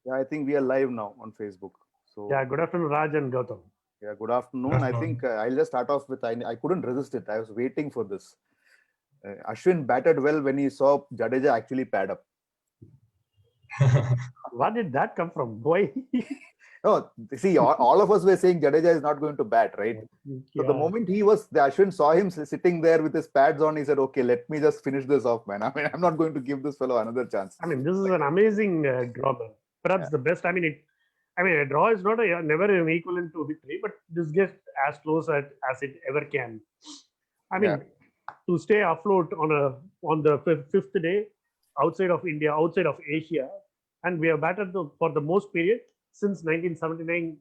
Yeah, I think we are live now on Facebook. So, Yeah, good afternoon, Raj and Gautam. yeah, good afternoon. I think Afternoon. I'll just start off with I couldn't resist it. I was waiting for this. Ashwin batted well when he saw Jadeja actually pad up. Where did that come from? Why? No, see, all of us were saying Jadeja is not going to bat, right? So the Yeah, moment the Ashwin saw him sitting there with his pads on, he said, "Okay, let me just finish this off, man. I mean, I'm not going to give this fellow another chance." I mean, this is Like, an amazing draw, man. yeah, Perhaps the best. I mean, a draw is not never an equivalent to victory, but this gets as close as it ever can. I yeah, mean, to stay afloat on the fifth day outside of India, outside of Asia, and we have batted for the most period since 1979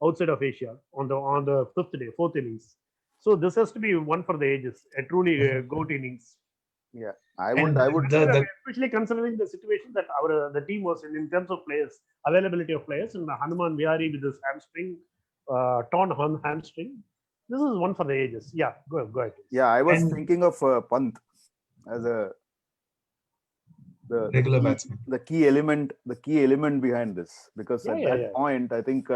outside of Asia on the fifth day, fourth innings. So this has to be one for the ages, a truly goat innings. yeah. I And would, Especially considering the situation that our the team was in terms of players, availability of players, and Hanuman Vihari with his hamstring, torn hamstring. This is one for the ages. Yeah, go ahead, please. yeah, I was and thinking of Pant as the regular key batsman. the key element behind this, because Yeah, at yeah, that yeah. point I think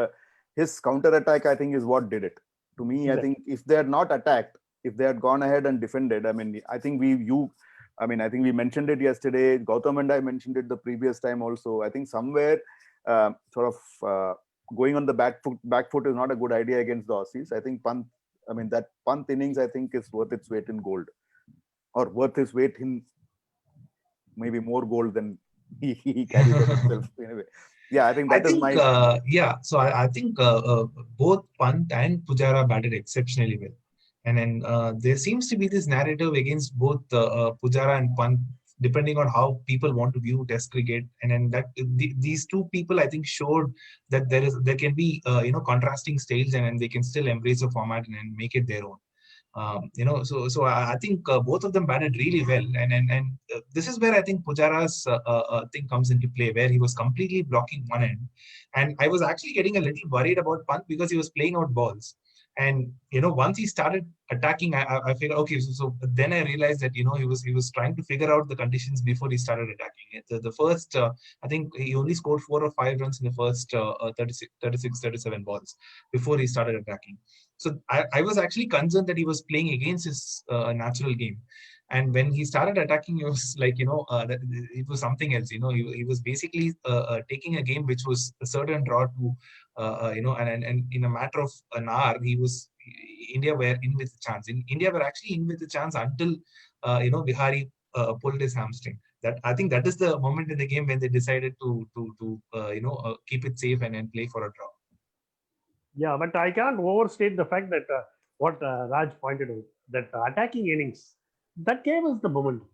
his counter attack, I think, is what did it to me. I Exactly. think if they had not attacked, if they had gone ahead and defended, I mean, I think we mentioned it yesterday, Gautam and I mentioned it the previous time also. I think somewhere sort of going on the back foot is not a good idea against the Aussies. I think Pant, I mean, that Pant innings, I think, is worth its weight in gold, or worth its weight in maybe more gold than he carries on himself. Anyway, yeah, I think I that is think, my I think both Pant and Pujara batted exceptionally well. And then there seems to be this narrative against both Pujara and Pant, depending on how people want to view Test cricket. And then these two people, I think, showed that there can be contrasting styles, and they can still embrace the format and make it their own. So I think both of them batted really well, and this is where I think Pujara's thing comes into play, where he was completely blocking one end, and I was actually getting a little worried about Pant because he was playing out balls, and once he started attacking, I figured, okay, so then I realized that he was trying to figure out the conditions before he started attacking. The first I think he only scored 4 or 5 runs in the first 36, 37 balls before he started attacking. So I was actually concerned that he was playing against his natural game. And when he started attacking, it was like, it was something else. He was basically taking a game which was a certain draw to, and in a matter of an hour, India were in with a chance. India were actually in with a chance until, Vihari pulled his hamstring. That I think that is the moment in the game when they decided to keep it safe and play for a draw. Yeah, but I can't overstate the fact that what Raj pointed out, that attacking innings, that gave us the momentum.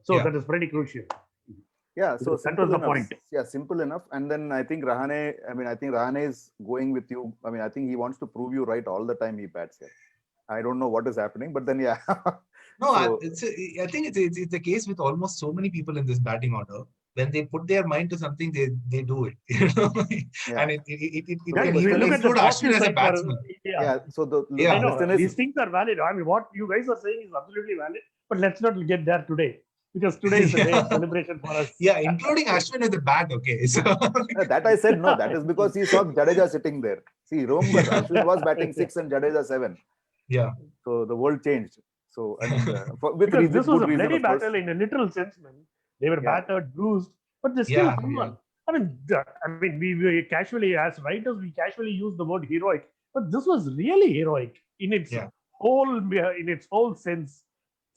So Yeah. that is pretty crucial yeah. So because that was simple the enough. point. Yeah, simple enough. And then I think Rahane. I mean, I think Rahane is going with you. I mean, I think he wants to prove you right all the time he bats here. I don't know what is happening, but then yeah. No, So I think it's the case with almost so many people in this batting order. When they put their mind to something, they do it. yeah. And it So Yeah, the can if you even question look is, at the include Ashwin positive as a side for batsman. India, yeah. So the I Yeah, know question is, these things are valid. I mean, what you guys are saying is absolutely valid, but let's not get there today because today is a day of yeah, celebration for us. yeah, including Ashwin as a bat. Okay, so that I said no. That is because he saw Jadeja sitting there. See, remember, yeah, Ashwin was batting six and Jadeja seven. yeah, So the world changed. So I mean, with Because this was good a reason, bloody of course. battle in a literal sense, man. They were Yeah, battered, bruised, but they still yeah, hung yeah, on. I mean, we casually, as writers, we casually use the word heroic, but this was really heroic yeah. in its whole sense.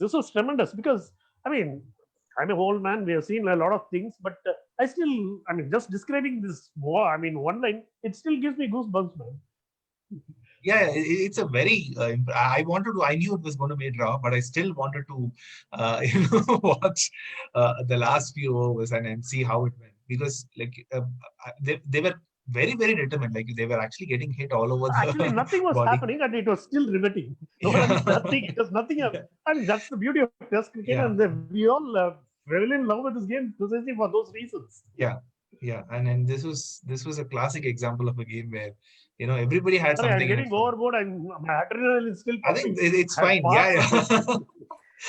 This was tremendous because I mean, I'm a old man. We have seen a lot of things, but I mean, just describing this war, I mean, one line, it still gives me goosebumps, man. Yeah, it's a very. I knew it was going to be a draw, but I still wanted to, watch the last few overs and see how it went, because like they were very very determined. Like they were actually getting hit all over Actually, the nothing was body. happening, and it was still riveting. Yeah, Nothing. It was nothing. I mean, that's the beauty of Test cricket, and yeah, we all fell in love with this game precisely for those reasons. yeah, yeah. And this was a classic example of a game where everybody had Sorry, I'm something in it getting for them. overboard. My adrenaline is still I think pumping. it's I have fine. passed Yeah, from this. yeah.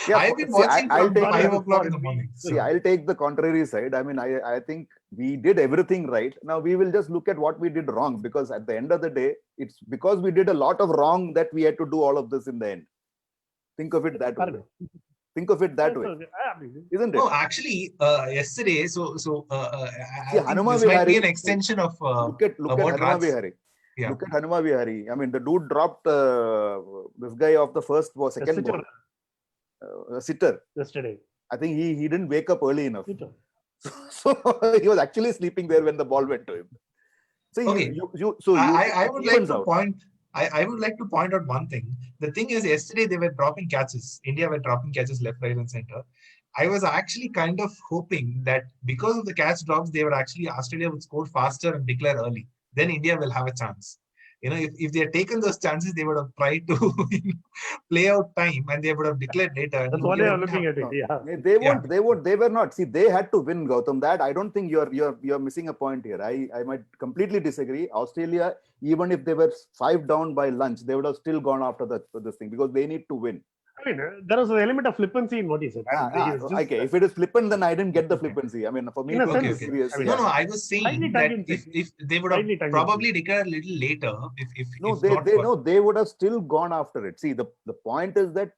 Yeah, I've been see, watching I'll from take 5 o'clock in the morning. See, I'll take the contrary side. I mean, I think we did everything right. Now we will just look at what we did wrong, because at the end of the day, it's because we did a lot of wrong that we had to do all of this in the end. Think of it that way. Think of it that way, isn't it? No, actually, yesterday, See, I think Hanuma this might be Vihari, an extension of look at what Hanuma Raj. Vihari. Yeah. Look at Hanuma Vihari. I mean, the dude dropped this guy off the first or second ball. Sitter. Yesterday. I think he didn't wake up early enough. So he was actually sleeping there when the ball went to him. So Okay. I would like to point. I would like to point out one thing. The thing is, yesterday they were dropping catches. India were dropping catches left, right, and center. I was actually kind of hoping that because of the catch drops, Australia would score faster and declare early. Then India will have a chance. If they had taken those chances, they would have tried to play out time and they would have declared later. That's what they are looking at it. Yeah. They were not. See, they had to win, Gautam. That I don't think you're missing a point here. I might completely disagree. Australia, even if they were 5 down by lunch, they would have still gone after this thing, because they need to win. I mean, there was an element of flippancy in what he said. Okay, if it is flippant, then I didn't get the flippancy. I mean, for me, okay. serious. No, I was saying that if they would have probably declared a little later, they would have still gone after it. See, the point is that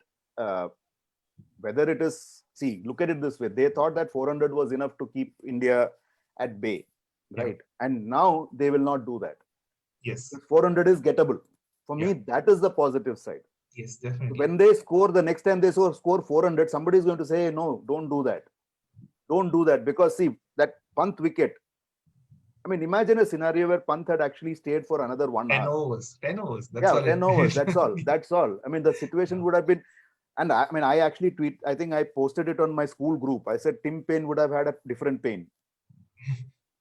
whether it is, look at it this way. They thought that 400 was enough to keep India at bay, right? Yeah. And now they will not do that. Yes. 400 is gettable. For me, that is the positive side. Yes, definitely. When they score, the next time they score 400, somebody is going to say, no, don't do that. Don't do that, because see, that Pant wicket. I mean, imagine a scenario where Pant had actually stayed for another 1 hour. 10 overs. That's all 10 overs. That's all. That's all. I mean, the situation would have been, and I actually I think I posted it on my school group. I said Tim Paine would have had a different pain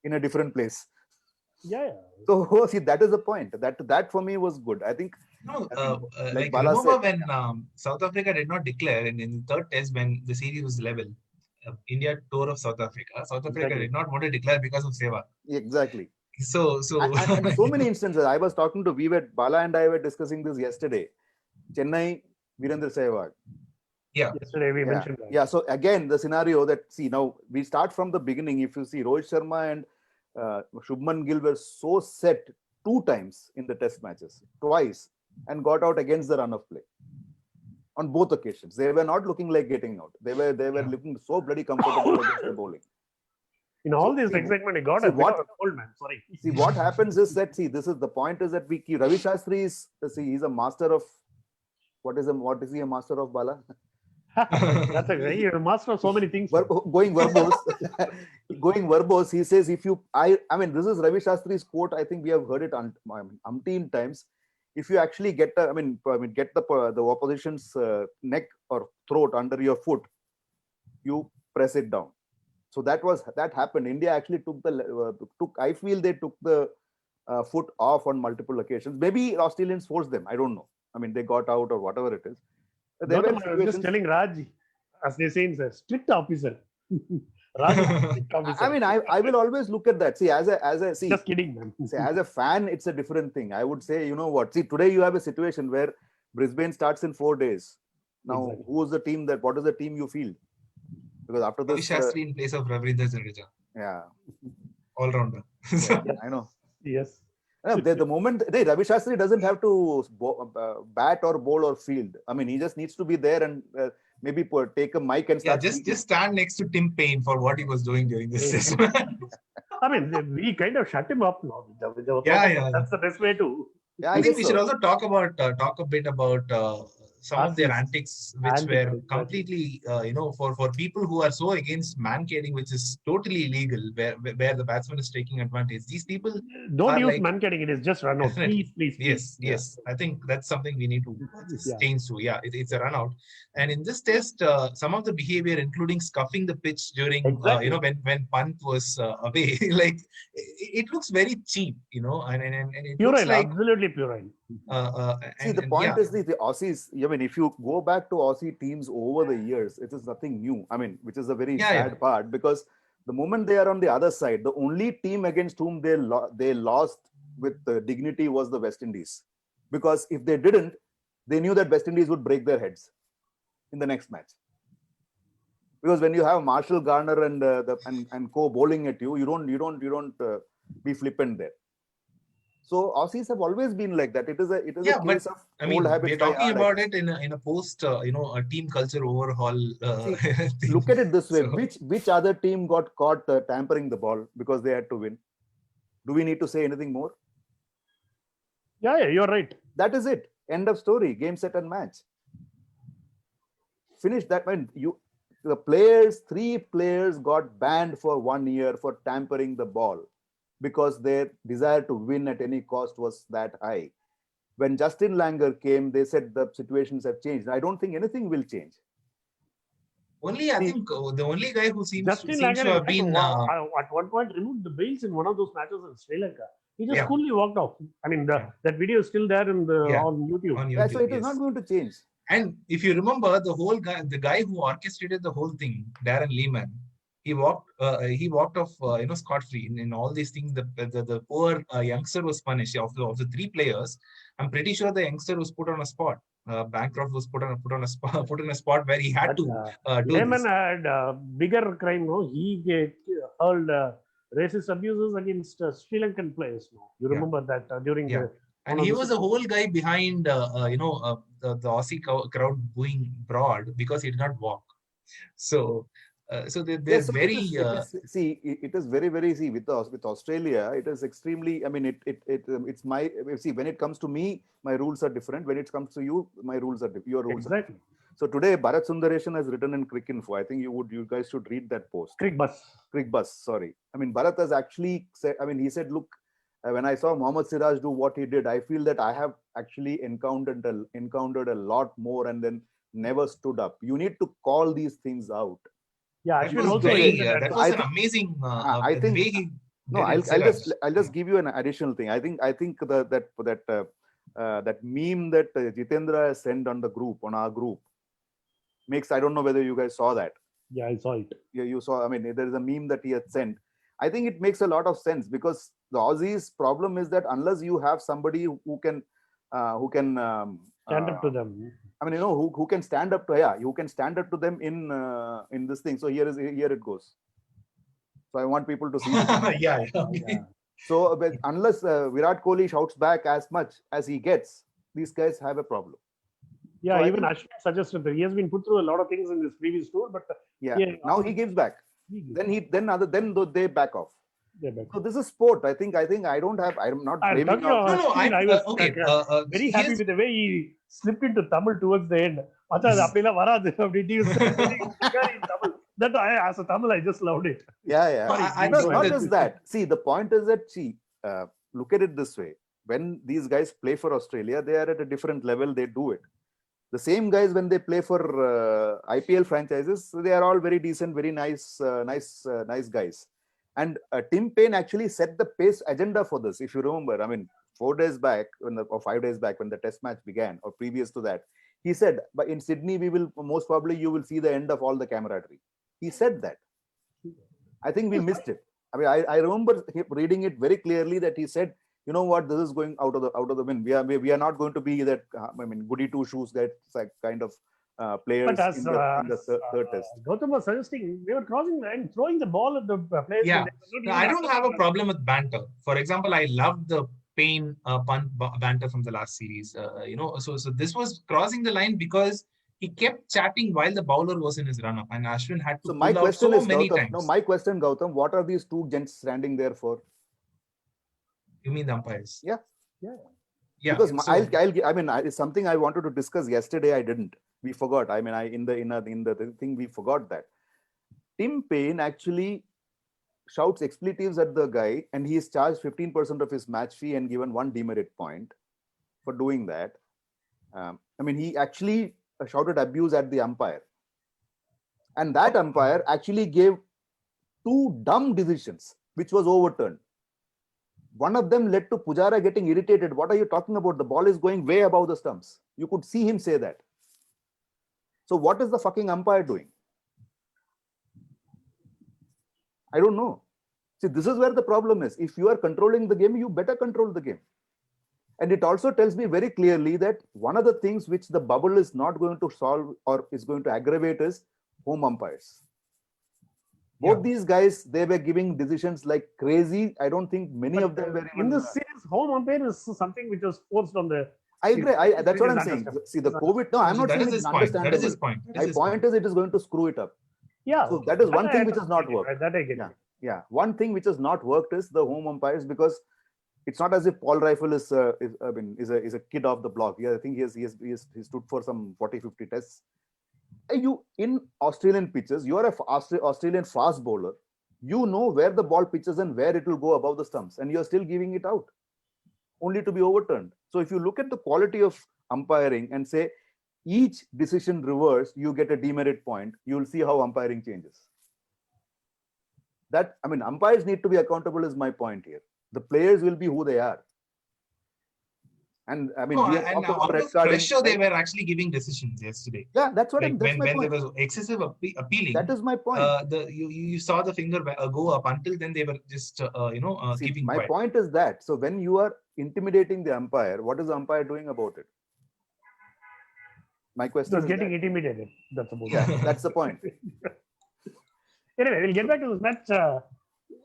in a different place. Yeah. So see, that is the point. That for me was good. I think. No, like remember when South Africa did not declare in the third test when the series was level, India tour of South Africa. South Africa did not want to declare because of Sehwag. Exactly. So and so many instances. I was talking to Bala and I were discussing this yesterday. Chennai, Virendra Sehwag. Yeah. Yesterday we mentioned that. Yeah. So again, the scenario that now we start from the beginning. If you see Rohit Sharma and Shubman Gill were so set 2 times in the test matches, twice, and got out against the run of play on both occasions. They were not looking like getting out. They were looking so bloody comfortable against the bowling. In all this excitement, he got a old man. Sorry. See, what happens is that this is the point is that we keep Ravi Shastri he's a master of what is he a master of, Bala? That's you're a master of so many things. Going verbose, he says, I mean, this is Ravi Shastri's quote. I think we have heard it umpteen times. If you actually get the opposition's neck or throat under your foot, you press it down. So that happened. India actually I feel they took the foot off on multiple occasions. Maybe Australians forced them. I don't know. I mean, they got out or whatever it is. I was just telling Raj, as they say, a strict officer. Raj is a strict officer. I mean, I will always look at that. See, just kidding, man. See, as a fan, it's a different thing. I would say, you know what? See, today you have a situation where Brisbane starts in 4 days. Now, what is the team you feel? Because after this, Shastri in place of Ravindra Jadeja. Yeah, all rounder. I know. Yes. The moment Ravi Shastri doesn't have to bat or bowl or field. I mean, he just needs to be there and maybe take a mic and start. Just stand next to Tim Paine for what he was doing during this test. I mean, we kind of shut him up now. Yeah. That's the best way to. Yeah, I think we should also talk a bit about some of their antics, which were completely, for people who are so against mankading, which is totally illegal, where the batsman is taking advantage. These people don't use mankading; it is just run out. Please. Yes. I think that's something we need to change to. Yeah, it's a run out. And in this test, some of the behavior, including scuffing the pitch during, when Pant was away, like it looks very cheap, and it puerile, looks like absolutely puerile. See, the point is the Aussies. I mean, if you go back to Aussie teams over the years, it is nothing new. I mean, which is a very sad part, because the moment they are on the other side, the only team against whom they lost with dignity was the West Indies, because if they didn't, they knew that West Indies would break their heads in the next match. Because when you have Marshall Garner and co bowling at you, you don't be flippant there. So Aussies have always been like that. It is a Yeah, but case of I mean, old habits we're die talking hard, I about guess. it in a post, a team culture overhaul See, thing. look at it this way: So, which other team got caught tampering the ball because they had to win? Do we need to say anything more? Yeah, you're right. That is it. End of story. Game, set, and match. Finish that. When three players got banned for 1 year for tampering the ball because their desire to win at any cost was that high. When Justin Langer came, they said the situations have changed. I don't think anything will change. I See, think the only guy who Justin seems Langer, to in have fact, been at one point removed the bails in one of those matches in Sri Lanka. He just Yeah. coolly walked off. I mean, Yeah. that video is still there on YouTube. on yeah, YouTube. so it is Yes. not going to change. And if you remember, the guy who orchestrated the whole thing, Darren Lehman, he walked off, scot free. In all these things, the poor youngster was punished. Of the three players, I'm pretty sure the youngster was put on a spot. Bancroft was put on a spot, put in a spot where he had But, to do Lehman this. had bigger crime. No, he hurled racist abuses against Sri Lankan players. No, you Yeah. remember that during Yeah. the. And he was the whole guy behind, the Aussie crowd booing Broad because he did not walk. So, they're Yes, so very. it is very, very, see, with Australia, it is extremely, I mean, it's see, when it comes to me, my rules are different. When it comes to you, my rules are different. Your rules are Exactly. different. So today, Bharat Sundaresan has written in Cricinfo. I think you guys should read that post. Crickbus, sorry. I mean, Bharat has actually said, I mean, he said, look, when I saw Mohammad Siraj do what he did, I feel that I have actually encountered a lot more and then never stood up. You need to call these things out. Yeah, That Ashwin was also very. hinted at That that. was an amazing. I The think way he no, did it, I'll just give you an additional thing. I think that meme that Jitendra has sent on our group makes, I don't know whether you guys saw that. Yeah, I saw it. Yeah, you saw. I mean, there is a meme that he had sent. I think it makes a lot of sense because the Aussies' problem is that unless you have somebody who can Stand up to them. I mean, who can stand up to, who can stand up to them in this thing. So here it goes. So I want people to see this. Yeah. Yeah. So unless Virat Kohli shouts back as much as he gets, these guys have a problem. Yeah, So even Ashwin suggested that he has been put through a lot of things in this previous tour, but now he gives back. Then they back off. So this is sport. I'm not blaming. No, I was okay. very happy with the way he slipped into Tamil towards the end. That as a Tamil, I just loved it. Yeah. Sorry, Not just that. See, the point is that look at it this way. When these guys play for Australia, they are at a different level. They do it. The same guys, when they play for IPL franchises, they are all very decent, very nice guys. And Tim Payne actually set the pace agenda for this. If you remember, I mean, 4 days back, or 5 days back, when the Test match began, or previous to that, he said, "But in Sydney, we will most probably you will see the end of all the camaraderie." He said that. I think we missed it. I mean, I remember reading it very clearly that he said, "You know what? This is going out of the wind. We are not going to be that. I mean, goody two shoes that kind of players in the third test." Gautam was suggesting they were crossing and throwing the ball at the players. Yeah, I don't have a problem with banter. For example, I loved the Payne punt banter from the last series. So this was crossing the line because he kept chatting while the bowler was in his run-up, and Ashwin had to my pull out question so is, many Gautam, times. No, my question, Gautam, what are these two gents standing there for? You mean the umpires? Yeah. Because it's something I wanted to discuss yesterday. I didn't. We forgot. I mean, in the thing we forgot that Tim Payne actually shouts expletives at the guy, and he is charged 15% of his match fee and given 1 demerit point for doing that. I mean, he actually shouted abuse at the umpire, and that umpire actually gave 2 dumb decisions, which was overturned. One of them led to Pujara getting irritated. What are you talking about? The ball is going way above the stumps. You could see him say that. So what is the fucking umpire doing? I don't know. See, this is where the problem is. If you are controlling the game, you better control the game. And it also tells me very clearly that one of the things which the bubble is not going to solve or is going to aggravate is home umpires. Both Yeah. these guys, they were giving decisions like crazy. I don't think many But, of them were in even. this series, home umpire is something which was forced on the. I agree. That's what It is I'm saying. understandable. See, the It is COVID. No, So, I'm so not that saying is it's his point. That is understandable. his point. That is My his point is it is going to screw it up. Yeah. So that is one I thing which has not totally get worked. it. That I get Yeah. it. Yeah. One thing which has not worked is the home umpires, because it's not as if Paul Rifle is a kid off the block. Yeah, I think he stood for some 40-50 tests. You in Australian pitches, you are a Australian fast bowler. You know where the ball pitches and where it will go above the stumps, and you're still giving it out, only to be overturned. So if you look at the quality of umpiring and say each decision reversed, you get a demerit point. You will see how umpiring changes. That, I mean, umpires need to be accountable is my point here. The players will be who they are. And I mean, No, we have and talked about out red of carding. pressure, they Right? were actually giving decisions yesterday. Yeah, that's Like my when point. there was excessive appealing, That is my point. you saw the finger go up. Until then, they were just See, keeping my quiet. point is that, so when you are intimidating the umpire, what is the umpire doing about it? My It question was is getting that. intimidated. That's about Yeah, it. that's the point. Anyway, we'll get back to this match.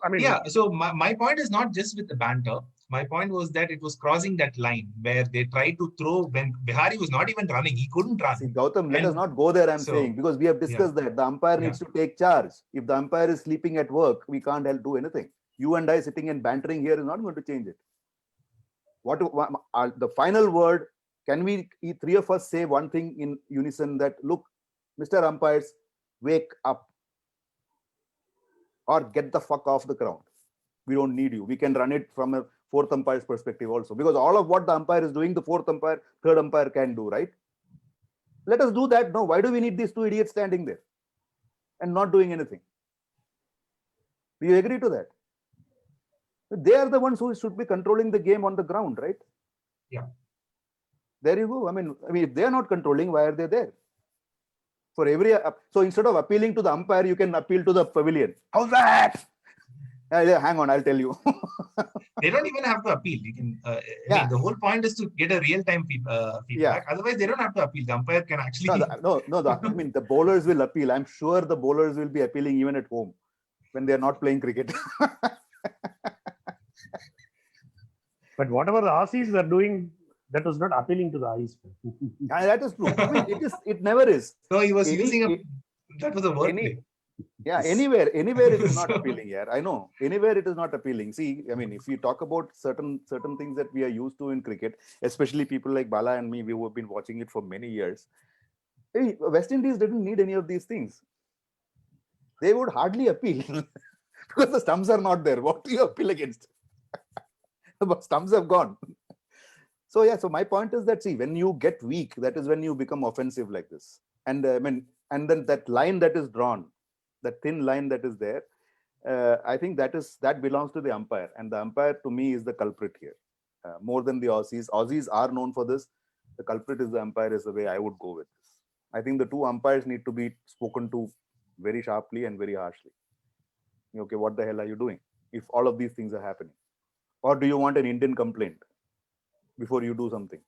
I mean, Yeah, so my point is not just with the banter. My point was that it was crossing that line where they tried to throw when Bihari was not even running. He couldn't run. See, Gautam, let us And not go there, I'm so, saying, because we have discussed that. The umpire Yeah. needs to take charge. If the umpire is sleeping at work, we can't help do anything. You and I sitting and bantering here is not going to change it. The final word, can we, three of us, say one thing in unison that, look, Mr. Umpires, wake up or get the fuck off the ground. We don't need you. We can run it from a fourth umpire's perspective also, because all of what the umpire is doing, the fourth umpire, third umpire can do, right? Let us do that. No, why do we need these two idiots standing there and not doing anything? Do you agree to that? They are the ones who should be controlling the game on the ground, right? Yeah. There you go. I mean, if they are not controlling, why are they there? For every, so instead of appealing to the umpire, you can appeal to the pavilion. How's that? Hang on, I'll tell you. They don't even have to appeal. You can. I mean, the whole point is to get a real-time feedback. Otherwise, they don't have to appeal. The umpire can actually. No. I mean, the bowlers will appeal. I'm sure the bowlers will be appealing even at home when they are not playing cricket. but whatever the Aussies were doing, that was not appealing to the eyes. That is true. I mean, it never is. So he was using that was a wordplay. Yeah, anywhere it is not appealing. Yeah, I know. Anywhere it is not appealing. See, I mean, if you talk about certain things that we are used to in cricket, especially people like Bala and me, we have been watching it for many years. Hey, West Indies didn't need any of these things. They would hardly appeal because the stumps are not there. What do you appeal against? The stumps have gone. So yeah, so my point is that, see, when you get weak, that is when you become offensive like this. And I mean, and then that line that is drawn, that thin line that is there, I think that belongs to the umpire, and the umpire to me is the culprit here, more than the Aussies. Aussies are known for this. The culprit is the umpire, is the way I would go with this. I think the two umpires need to be spoken to very sharply and very harshly. Okay, what the hell are you doing if all of these things are happening? Or do you want an Indian complaint before you do something?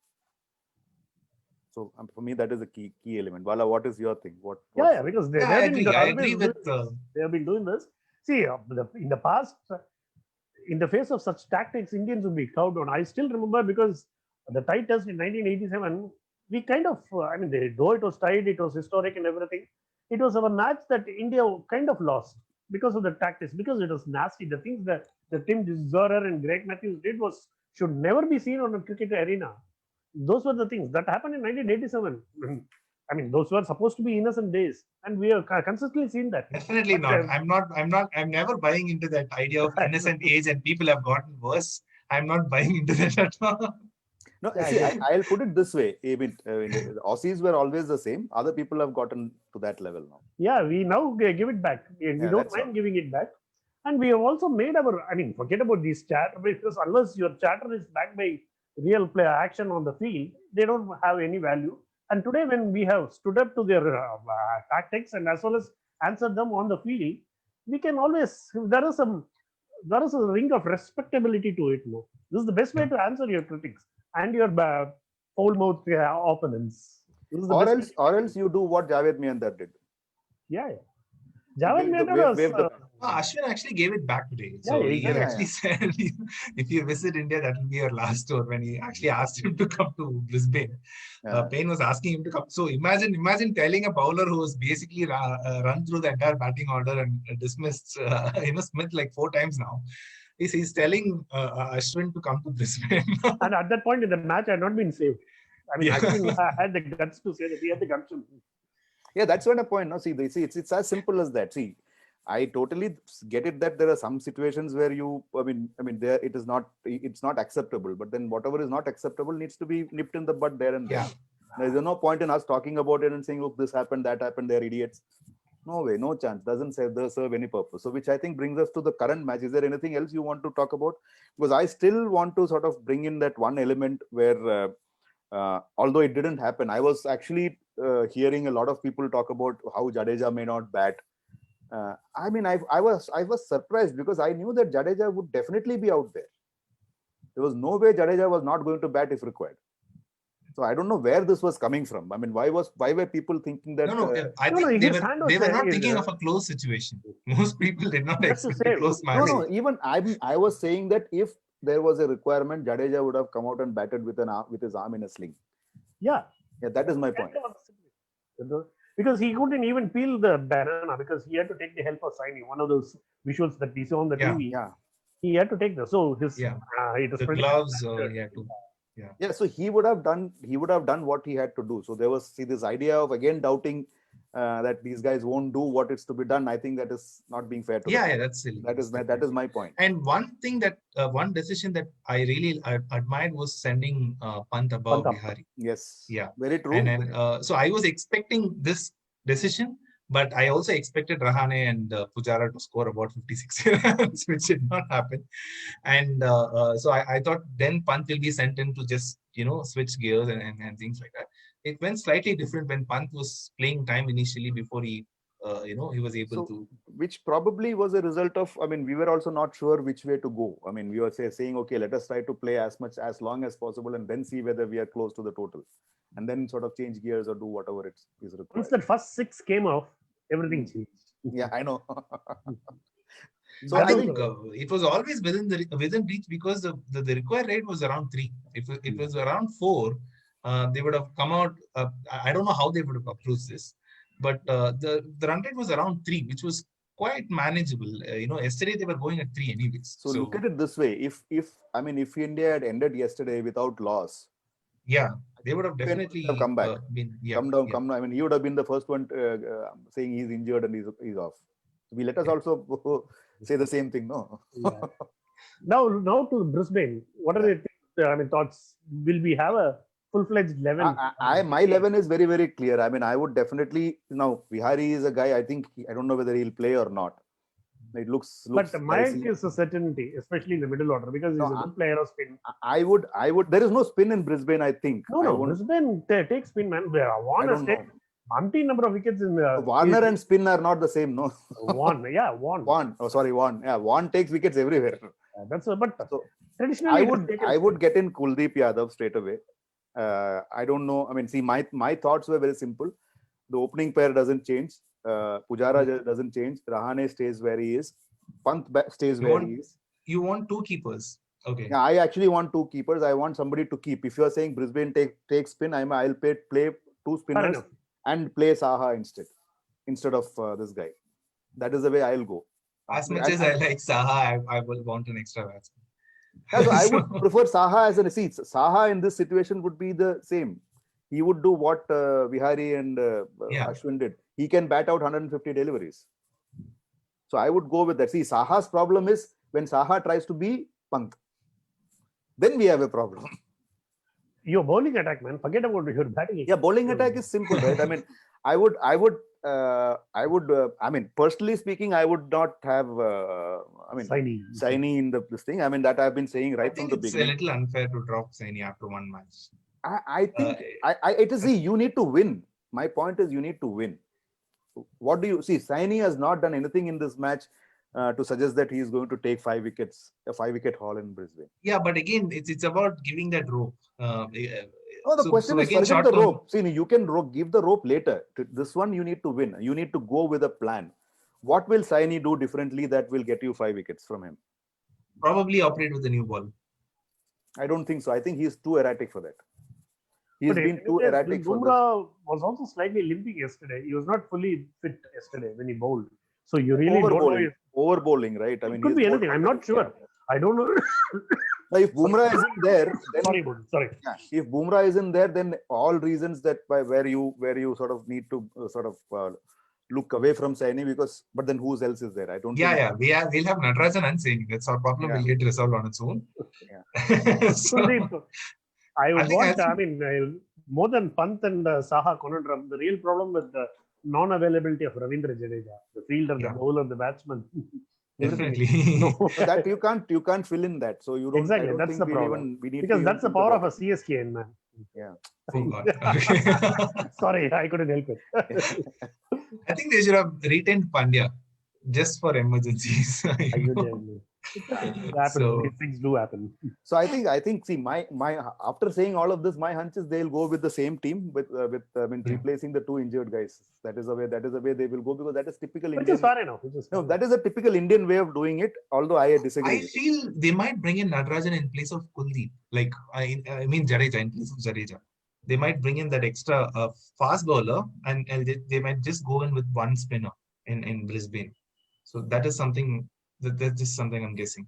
So for me, that is a key element. Bala, what is your thing? Yeah, because I agree with. They have been doing this. See, in the past, in the face of such tactics, Indians would be cowed down. I still remember, because the tie test in 1987, we kind of, though it was tied, it was historic and everything. It was a match that India kind of lost because of the tactics, because it was nasty. The things that Tim Zorer and Greg Matthews did should never be seen on a cricket arena. Those were the things that happened in 1987. I mean, those were supposed to be innocent days, and we have consistently seen that. Definitely not. I'm never buying into that idea of innocent age and people have gotten worse. I'm not buying into that at all. No, see, I'll put it this way. I mean, the Aussies were always the same. Other people have gotten to that level now. Yeah, we now give it back. We don't mind giving it back. And we have also made forget about these chatter, because unless your chatter is backed by real player action on the field, they don't have any value. And today, when we have stood up to their tactics and as well as answered them on the field, we can always, there is a ring of respectability to it. No, this is the best way to answer your critics and your foul-mouthed opponents. Or else you do what Javed Miandar did. Yeah. Javed wave, was wave the Ashwin actually gave it back today. So Yeah, he exactly. had actually said, if you visit India, that will be your last tour. When he actually asked him to come to Brisbane, Yeah. Payne was asking him to come. So imagine telling a bowler who was basically run through the entire batting order and dismissed, Smith like 4 times now. He's telling Ashwin to come to Brisbane. And at that point in the match, I had not been saved. I mean, Yeah. Ashwin had the guts to say that he had the gumption. Yeah, that's what a point. No, see, it's as simple as that. See, I totally get it that there are some situations where there it's not acceptable. But then whatever is not acceptable needs to be nipped in the bud there and then. Yeah. There's no point in us talking about it and saying, look, this happened, that happened, they're idiots. No way, no chance. Doesn't serve any purpose. So, which I think brings us to the current match. Is there anything else you want to talk about? Because I still want to sort of bring in that one element where, although it didn't happen, I was actually hearing a lot of people talk about how Jadeja may not bat. I was surprised because I knew that Jadeja would definitely be out there. There was no way Jadeja was not going to bat if required. So I don't know where this was coming from. I mean, why were people thinking that? I think they were not thinking of a close situation. Most people did not expect a close match. No, even I was saying that if there was a requirement, Jadeja would have come out and batted with his arm in a sling. Yeah, that is my point. Because he couldn't even peel the banana because he had to take the help of Saini. One of those visuals that we saw on the TV. Yeah. He had to take the the gloves. So he would have done what he had to do. So there was this idea of again doubting that these guys won't do what is to be done. I think that is not being fair to them. Yeah, that's silly. That is my point. And one decision that I really admired was sending Pant above Vihari. Yes. Yeah. Very true. And then, so I was expecting this decision, but I also expected Rahane and Pujara to score about 56 runs, which did not happen. And so I thought then Pant will be sent in to just switch gears and things like that. It went slightly different when Pant was playing time initially before he was able to. Which probably was a result of, we were also not sure which way to go. We were saying, okay, let us try to play as long as possible and then see whether we are close to the total. And then sort of change gears or do whatever it is required. Once that first 6 came off, everything changed. Yeah, I know. So I think it was always within reach because the required rate was around 3. If it was around 4, they would have come out. I don't know how they would have approached this, but the run rate was around 3, which was quite manageable. Yesterday they were going at 3 anyways. So look at it this way: if India had ended yesterday without loss, they would have definitely come back. Come down. He would have been the first one saying he's injured and he's off. Let us also say the same thing, no? Now to Brisbane. What are the thoughts? Will we have a full-fledged 11? My 11 is very, very clear. I would definitely Vihari is a guy. I don't know whether he'll play or not. It looks. But Mayank is a certainty, especially in the middle order, because he's a good player of spin. I would. There is no spin in Brisbane, I think. No, Brisbane takes spin, man. Warner has taken umpteen number of wickets in the. Warner and spin are not the same, no. Vaughan. Oh, sorry, Vaughan. Yeah, Vaughan takes wickets everywhere. Traditionally, I would get in Kuldeep Yadav straight away. I don't know. My thoughts were very simple. The opening pair doesn't change. Pujara doesn't change. Rahane stays where he is. Pant stays where he is. You want 2 keepers. Okay. Yeah, I actually want 2 keepers. I want somebody to keep. If you are saying Brisbane take spin, I'll play 2 spinners and play Saha instead of this guy. That is the way I'll go. As much as I like Saha, I will want an extra batsman. Yeah, so I would prefer Saha as an seat. Saha in this situation would be the same. He would do what Vihari and Ashwin did. He can bat out 150 deliveries. So I would go with that. See, Saha's problem is when Saha tries to be Pant. Then we have a problem. Your bowling attack, man. Forget about your batting. Yeah, bowling attack is simple, right? Personally speaking, I would not have, Saini in this thing. That I've been saying right from the beginning. It's a little unfair to drop Saini after 1 match. I think it is. You need to win. My point is, you need to win. What do you see? Saini has not done anything in this match to suggest that he is going to take 5 wickets, a 5-wicket haul in Brisbane. Yeah, but again, it's about giving that rope. The question is, forget the rope. See, you can give the rope later. This one, you need to win. You need to go with a plan. what will Saini do differently that will get you 5 wickets from him? Probably operate with the new ball. I don't think so. I think he's too erratic for that. He's But been too anyways, erratic for this. Bumrah was also slightly limping yesterday. He was not fully fit yesterday when he bowled. So you really don't know. Over bowling, right? I mean, It could be anything. I'm not sure. I don't know. Now, if Bumrah isn't there, then Sorry. yeah, if Bumrah isn't there, then all reasons that by where you sort of need to look away from Saini, because but then who else is there? I don't. Yeah, think we'll have Natarajan and Saini. That's our problem. Yeah. Will get resolved on its own. Yeah. So, I would think want. More than Pant and Saha conundrum, the real problem with the non-availability of Ravindra Jadeja, the fielder, the bowler, the batsman. Definitely. So that you can't fill in that. So you don't. Exactly, I don't that's think the problem. we need Because to that's the think power of about a CSK, man. Yeah. Oh God. Sorry, I couldn't help it. I think they should have retained Pandya just for emergencies. It happens. So- These things do happen. So I think see my after saying all of this, my hunch is they'll go with the same team with replacing the two injured guys. That is the way they will go, because that is typical Which Indian. is fair enough. No, that is a typical Indian way of doing it. Although I disagree. I feel they might bring in Natarajan in place of Kuldeep. Like I mean Jadeja in place of Jadeja. They might bring in that extra fast bowler, and they might just go in with one spinner in Brisbane. So that is something that's just something I'm guessing.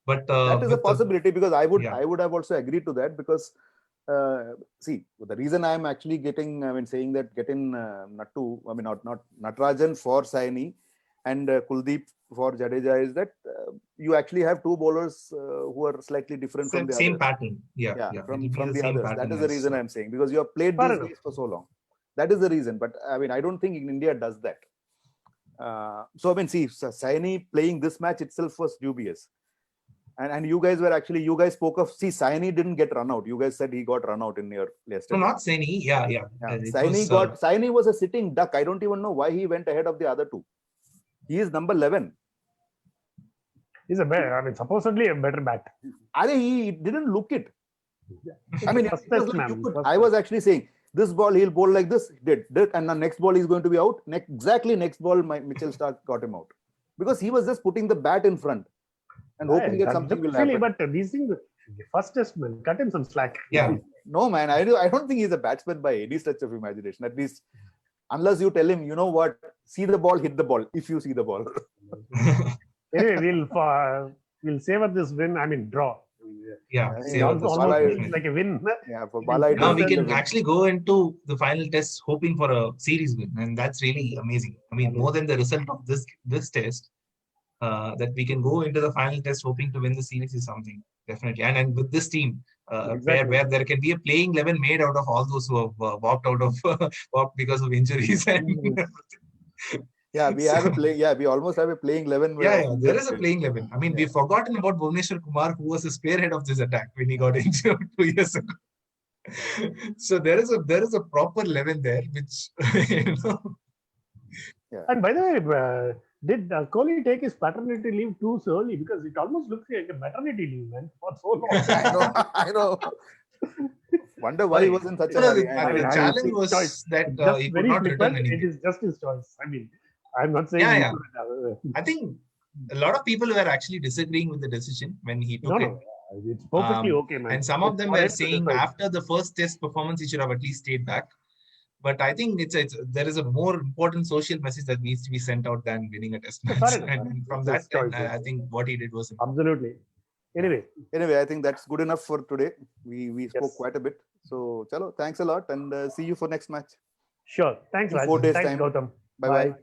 But that is a possibility, because I would have also agreed to that, because see, the reason I am actually saying that get in Nattu, not Natarajan for Saini and Kuldeep for Jadeja, is that you actually have two bowlers who are slightly different from the same others. pattern. From the others. That is the reason I'm saying, because you have played these guys for so long. That is the reason. But I don't think India does that. See, Saini playing this match itself was dubious. And you guys spoke of, Saini didn't get run out. You guys said he got run out in your yesterday. No, not Saini. Yeah. Saini was a sitting duck. I don't even know why he went ahead of the other two. He is number 11. He's supposedly a better bat. He didn't look it. I was actually saying, this ball he'll bowl like this, did, and the next ball he's going to be out. Next ball, Mitchell Starc got him out, because he was just putting the bat in front and hoping that something will happen. But these things, first test, man, cut him some slack. Yeah. No, man, I don't think he's a batsman by any stretch of imagination. At least, unless you tell him, you know what, see the ball, hit the ball. If you see the ball. Anyway, we'll savor this win. Draw. Almost like a win. Yeah, for Bala. Now we can actually go into the final test hoping for a series win, and that's really amazing. More than the result of this test, that we can go into the final test hoping to win the series is something, definitely. And with this team, where there can be a playing 11 made out of all those who have walked because of injuries and. Yeah, we have we almost have a playing 11. There is a playing 11. We've forgotten about Bhuvneshwar Kumar, who was the spearhead of this attack when he got injured 2 years ago. So there is a proper 11 there, which Yeah. And by the way, did Kohli take his paternity leave too early? Because it almost looks like a maternity leave, man, for so long. I know. Wonder why he was in such a hurry. The challenge was that he could not return anything. It is just his choice. I'm not saying. I think a lot of people were actually disagreeing with the decision when he took it. It's perfectly okay, man. And some of them were saying after the first test performance, he should have at least stayed back. But I think there is a more important social message that needs to be sent out than winning a test match. And from that, I think what he did was absolutely. Anyway, I think that's good enough for today. We spoke quite a bit. So, chalo, thanks a lot, and see you for next match. Sure. Thanks, Raj. 4 days Thanks, time. Gautam. Bye. Bye.